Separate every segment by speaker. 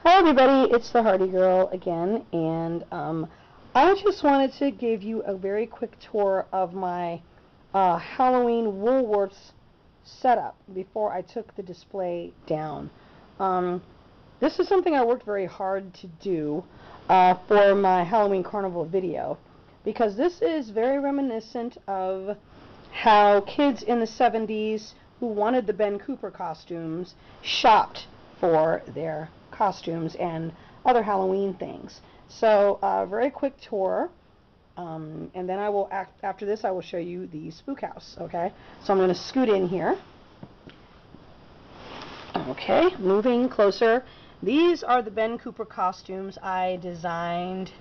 Speaker 1: Hi everybody, it's the Hardy Girl again, and I just wanted to give you a very quick tour of my Halloween Woolworths setup before I took the display down. This is something I worked very hard to do for my Halloween Carnival video, because this is very reminiscent of how kids in the 70s who wanted the Ben Cooper costumes shopped for their costumes and other Halloween things. So very quick tour, and then I will after this I will show you the spook house. Okay, so I'm going to scoot in here. Okay, moving closer. These are the Ben Cooper costumes I designed,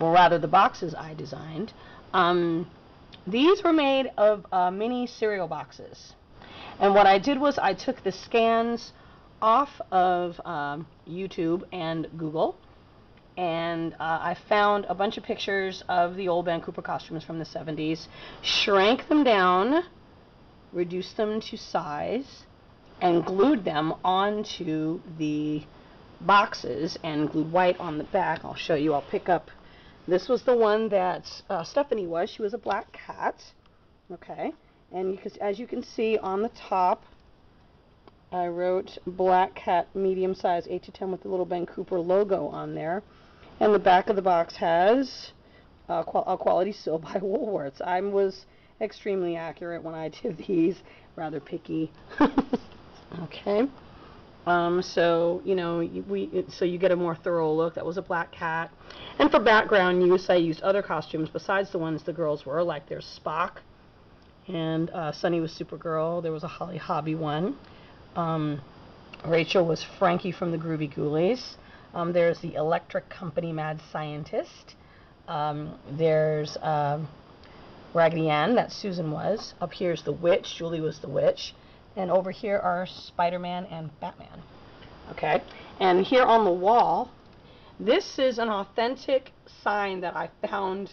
Speaker 1: or rather the boxes I designed. These were made of mini cereal boxes, and what I did was I took the scans off of YouTube and Google, and I found a bunch of pictures of the old Ben Cooper costumes from the 70s, shrank them down, reduced them to size, and glued them onto the boxes and glued white on the back. I'll show you. I'll pick up. This was the one that Stephanie was. She was a black cat. Okay, and as you can see on the top, I wrote black cat medium size 8 to 10 with the little Ben Cooper logo on there. And the back of the box has a quality seal by Woolworths. I was extremely accurate when I did these, rather picky. Okay. So, you know, so you get a more thorough look. That was a black cat. And for background use, I used other costumes besides the ones the girls were, like there's Spock, and Sunny was Supergirl. There was a Holly Hobbie one. Rachel was Frankie from the Groovy Ghoulies. There's the Electric Company Mad Scientist. There's Raggedy Ann, that Susan was. Up here's the Witch. Julie was the Witch. And over here are Spider-Man and Batman. Okay, and here on the wall, this is an authentic sign that I found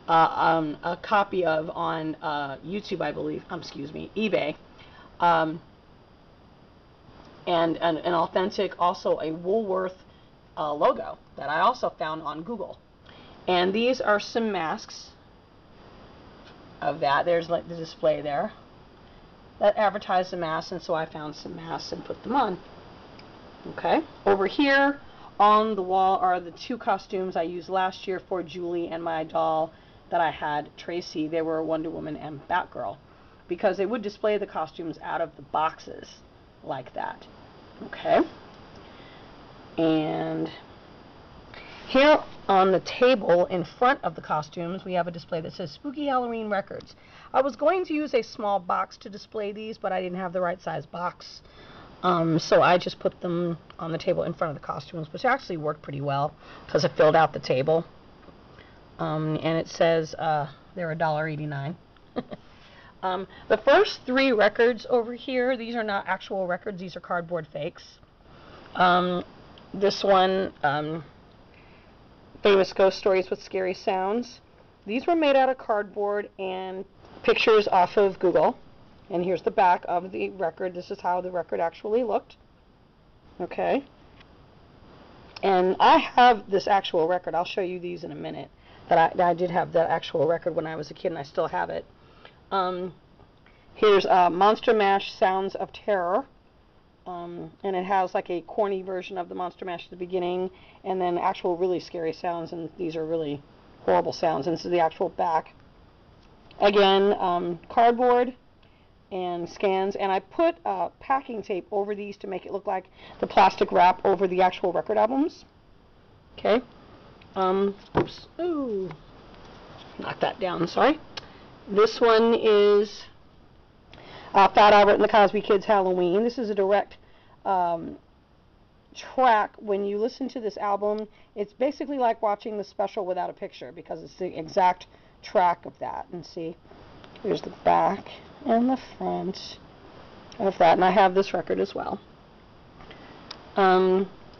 Speaker 1: a copy of on YouTube, I believe. Excuse me, eBay. And an authentic, also a Woolworth logo that I also found on Google. And these are some masks of that. There's like the display there that advertised the masks, and so I found some masks and put them on. Okay, over here on the wall are the two costumes I used last year for Julie and my doll that I had, Tracy. They were Wonder Woman and Batgirl, because they would display the costumes out of the boxes like that. Okay, and here on the table in front of the costumes we have a display that says Spooky Halloween Records. I was going to use a small box to display these, but I didn't have the right size box, so I just put them on the table in front of the costumes, which actually worked pretty well because it filled out the table. And it says they're $1.89. The first three records over here, these are not actual records, these are cardboard fakes. This one, Famous Ghost Stories with Scary Sounds. These were made out of cardboard and pictures off of Google. And here's the back of the record. This is how the record actually looked. Okay. And I have this actual record. I'll show you these in a minute. That I did have that actual record when I was a kid, and I still have it. Here's Monster Mash Sounds of Terror, and it has like a corny version of the Monster Mash at the beginning, and then actual really scary sounds, and these are really horrible sounds, and this is the actual back. Again, cardboard and scans, and I put packing tape over these to make it look like the plastic wrap over the actual record albums. Okay. Oops. Ooh. Knock that down, sorry. This one is Fat Albert and the Cosby Kids Halloween. This is a direct track. When you listen to this album, it's basically like watching the special without a picture, because it's the exact track of that. And see, here's the back and the front of that. And I have this record as well.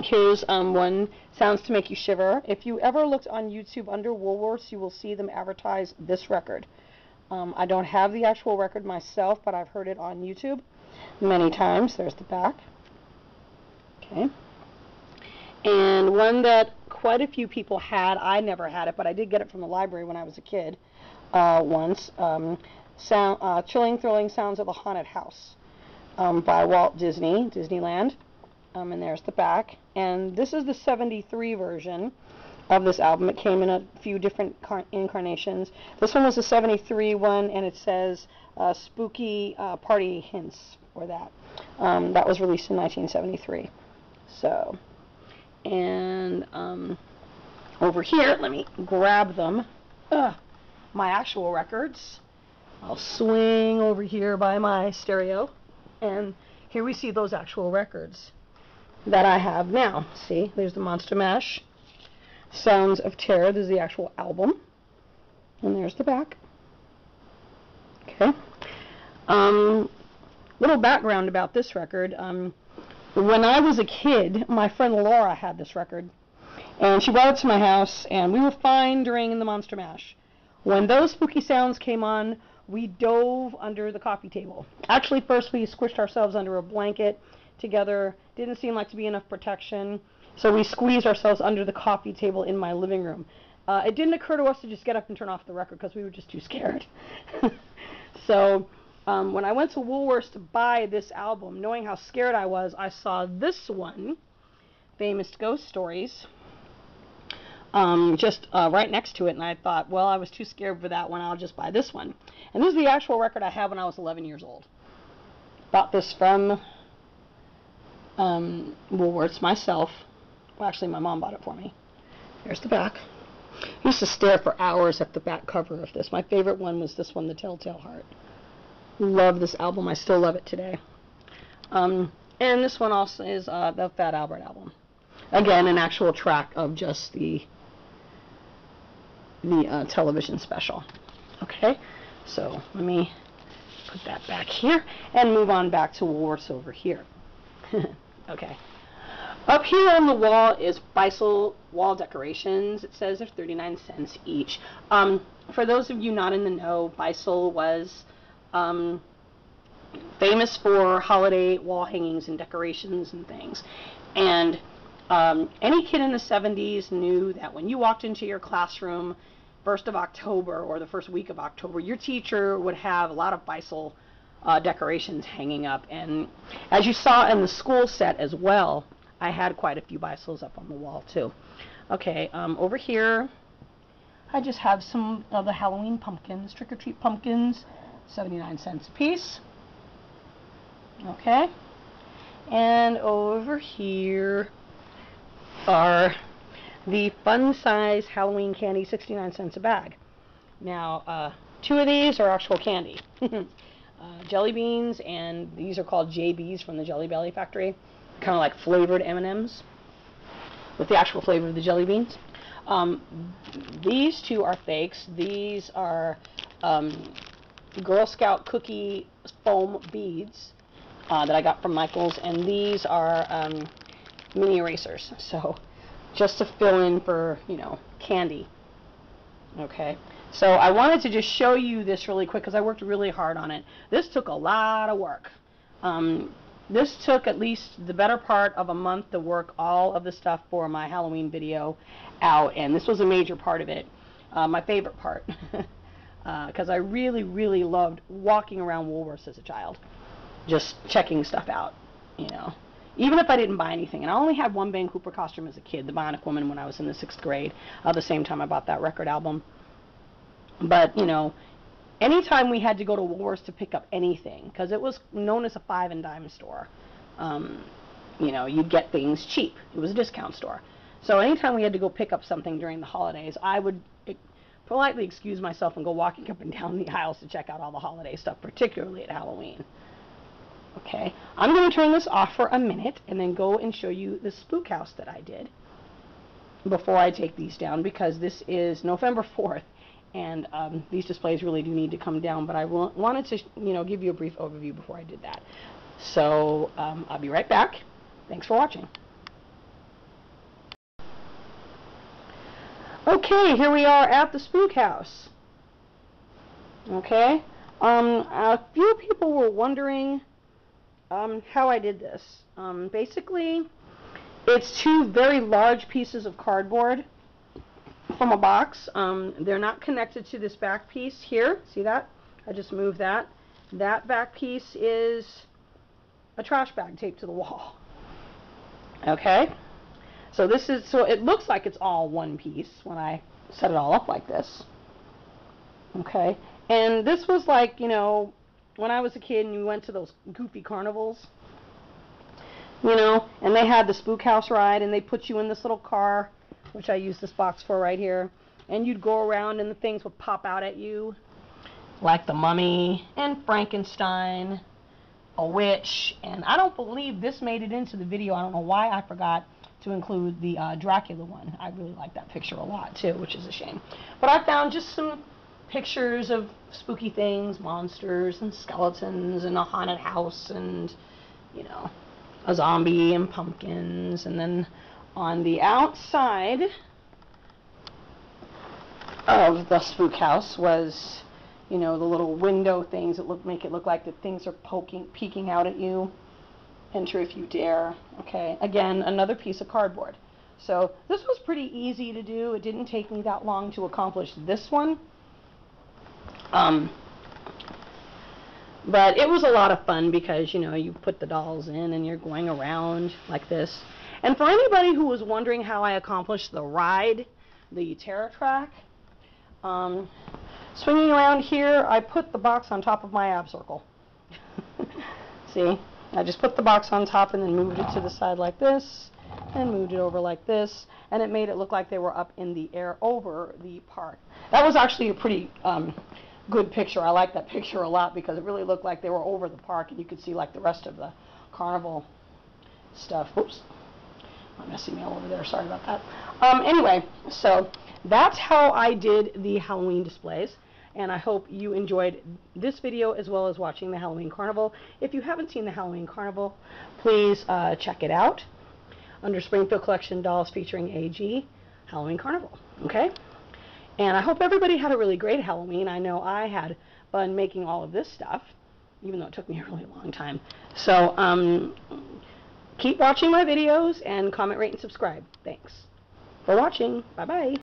Speaker 1: Here's one, Sounds to Make You Shiver. If you ever looked on YouTube under Woolworths, you will see them advertise this record. I don't have the actual record myself, but I've heard it on YouTube many times. There's the back. Okay. And one that quite a few people had. I never had it, but I did get it from the library when I was a kid once. Chilling, Thrilling Sounds of the Haunted House by Walt Disney, Disneyland. And there's the back. And this is the 73 version of this album. It came in a few different incarnations. This one was the 73 one, and it says Spooky Party Hints for that. That was released in 1973. So, and over here, let me grab them. My actual records. I'll swing over here by my stereo, and here we see those actual records that I have now. See, there's the Monster Mash, Sounds of Terror. This is the actual album, and there's the back. Okay. Little background about this record. When I was a kid, my friend Laura had this record, and she brought it to my house, and we were fine during the Monster Mash. When those spooky sounds came on, we dove under the coffee table. Actually, first we squished ourselves under a blanket together. Didn't seem like to be enough protection, so we squeezed ourselves under the coffee table in my living room. It didn't occur to us to just get up and turn off the record because we were just too scared. So when I went to Woolworths to buy this album, knowing how scared I was, I saw this one, Famous Ghost Stories, just right next to it, and I thought, well, I was too scared for that one, I'll just buy this one. And this is the actual record I had when I was 11 years old. Bought this from Woolworths myself. Well, actually, my mom bought it for me. Here's the back. I used to stare for hours at the back cover of this. My favorite one was this one, The Telltale Heart. Love this album. I still love it today. And this one also is the Fat Albert album. Again, an actual track of just the television special. Okay, so let me put that back here and move on back to Woolworths over here. Okay. Up here on the wall is Beisel wall decorations. It says they're 39 cents each. For those of you not in the know, Beisel was famous for holiday wall hangings and decorations and things. And any kid in the 70s knew that when you walked into your classroom 1st of October or the first week of October, your teacher would have a lot of Beisel decorations hanging up. And as you saw in the school set as well, I had quite a few Beisels up on the wall too. Okay, over here I just have some of the Halloween pumpkins, trick-or-treat pumpkins, 79 cents a piece. Okay, and over here are the fun-size Halloween candy, 69 cents a bag. Now, 2 of these are actual candy. Jelly beans, and these are called JBs from the Jelly Belly factory. Kind of like flavored M&Ms with the actual flavor of the jelly beans. These 2 are fakes. These are Girl Scout cookie foam beads that I got from Michael's, and these are mini erasers. So just to fill in for, you know, candy. Okay. So I wanted to just show you this really quick because I worked really hard on it. This took a lot of work. This took at least the better part of a month to work all of the stuff for my Halloween video out, and this was a major part of it, my favorite part, because I really, really loved walking around Woolworths as a child, just checking stuff out, you know, even if I didn't buy anything. And I only had one Ben Cooper costume as a kid, the Bionic Woman, when I was in the 6th grade, the same time I bought that record album. But, you know, anytime we had to go to Woolworths to pick up anything, because it was known as a 5 and dime store, you know, you'd get things cheap. It was a discount store. So anytime we had to go pick up something during the holidays, I would politely excuse myself and go walking up and down the aisles to check out all the holiday stuff, particularly at Halloween. Okay, I'm going to turn this off for a minute and then go and show you the spook house that I did before I take these down, because this is November 4th. And these displays really do need to come down, but I wanted to, you know, give you a brief overview before I did that. So I'll be right back. Thanks for watching. Okay, here we are at the spook house. Okay, a few people were wondering how I did this. Basically, It's two very large pieces of cardboard from a box. They're not connected to this back piece here. See that? I just moved that. That back piece is a trash bag taped to the wall. Okay? So it looks like it's all one piece when I set it all up like this. Okay? And this was like, you know, when I was a kid and you went to those goofy carnivals, you know, and they had the spook house ride and they put you in this little car, which I use this box for right here, and you'd go around and the things would pop out at you, like the Mummy and Frankenstein, a witch, and I don't believe this made it into the video. I don't know why I forgot to include the Dracula one. I really like that picture a lot too, which is a shame. But I found just some pictures of spooky things, monsters and skeletons and a haunted house and, you know, a zombie and pumpkins. And then on the outside of the spook house was, you know, the little window things that make it look like that things are peeking out at you. Enter if you dare. Okay, again, another piece of cardboard. So this was pretty easy to do. It didn't take me that long to accomplish this one. But it was a lot of fun because, you know, you put the dolls in and you're going around like this. And for anybody who was wondering how I accomplished the ride, the Terror Track, swinging around here, I put the box on top of my ab circle. See? I just put the box on top and then moved it to the side like this, and moved it over like this, and it made it look like they were up in the air over the park. That was actually a pretty good picture. I like that picture a lot because it really looked like they were over the park and you could see like the rest of the carnival stuff. Oops. I'm messing me all over there. Sorry about that. Anyway, so that's how I did the Halloween displays. And I hope you enjoyed this video as well as watching the Halloween Carnival. If you haven't seen the Halloween Carnival, please check it out under Springfield Collection Dolls featuring AG Halloween Carnival. Okay? And I hope everybody had a really great Halloween. I know I had fun making all of this stuff, even though it took me a really long time. So keep watching my videos and comment, rate, and subscribe. Thanks for watching. Bye-bye.